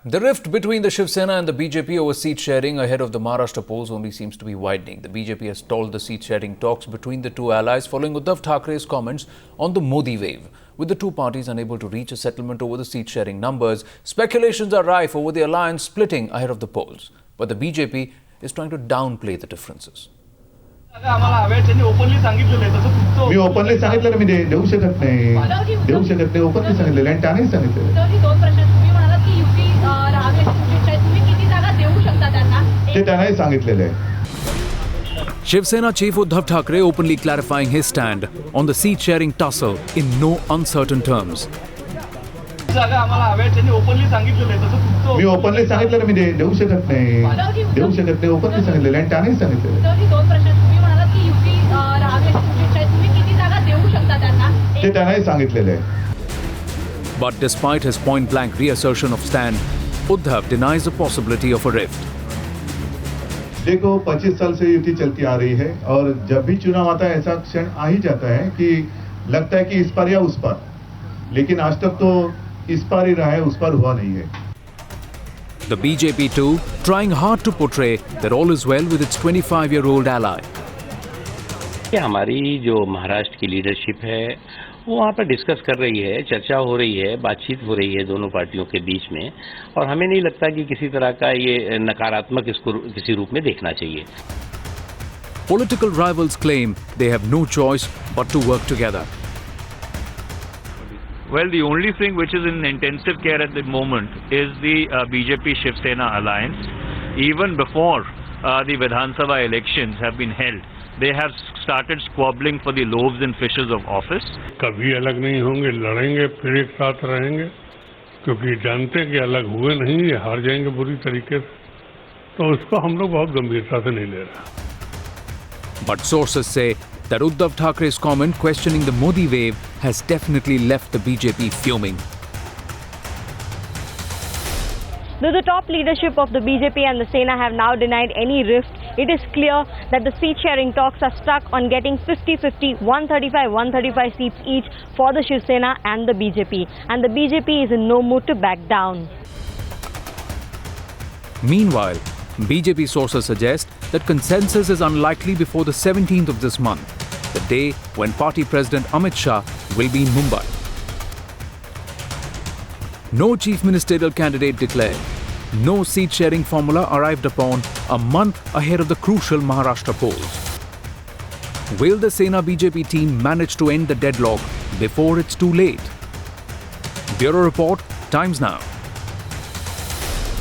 The rift between the Shiv Sena and the BJP over seat sharing ahead of the Maharashtra polls only seems to be widening. The BJP has stalled the seat sharing talks between the two allies following Uddhav Thackeray's comments on the Modi wave. With the two parties unable to reach a settlement over the seat sharing numbers, speculations are rife over the alliance splitting ahead of the polls. But the BJP is trying to downplay the differences. Me openly सांगितलं मी देऊ शकत नाही openly सांगितलेलं आणि त्यानेही सांगितलेलं ते त्यांनाही सांगितलेलं आहे. Shiv Sena chief Uddhav Thackeray openly clarifying his stand on the seat sharing tussle in no uncertain terms. Me openly सांगितलं मी देऊ शकत नाही ओपनली सांगितलेलं आणि त्यानेही सांगितलेलं ते त्यांनाही सांगितलेलं आहे. But despite his point-blank reassertion of stand, Uddhav denies the possibility of a rift. देखो 25 साल से युति चलती आ रही है और जब भी चुनाव आता है ऐसा क्षण आ ही जाता है कि लगता है कि इस पार या उस पार, लेकिन आज तक तो इस पार ही रहा है, उस पार हुआ नहीं है. The BJP too trying hard to portray that all is well with its 25-year-old ally. हमारी जो महाराष्ट्र की लीडरशिप है वो वहाँ पर डिस्कस कर रही है, चर्चा हो रही है, बातचीत हो रही है दोनों पार्टियों के बीच में, और हमें नहीं लगता कि किसी तरह का ये नकारात्मक इसको किसी रूप में देखना चाहिए. Political rivals claim they have no choice but to work together. Well, the only thing which is in intensive care at the moment is the BJP Shiv Sena alliance. Even before the Vidhan Sabha elections have been held, they have started squabbling for the loaves and fishes of office. कभी अलग नहीं होंगे, लड़ेंगे, फिर एक साथ रहेंगे, क्योंकि जानते हैं कि अलग हुए नहीं, ये हार जाएंगे बुरी तरीके से, तो उसको हम लोग बहुत गंभीरता से नहीं ले रहे. But sources say that Uddhav Thackeray's comment questioning the Modi wave has definitely left the BJP fuming. Though the top leadership of the BJP and the Sena have now denied any rift, it is clear that the seat-sharing talks are stuck on getting 50-50, 135 seats each for the Shiv Sena and the BJP. And the BJP is in no mood to back down. Meanwhile, BJP sources suggest that consensus is unlikely before the 17th of this month, the day when party president Amit Shah will be in Mumbai. No chief ministerial candidate declared. No seat-sharing formula arrived upon a month ahead of the crucial Maharashtra polls. Will the Sena BJP team manage to end the deadlock before it's too late? Bureau Report, Times Now.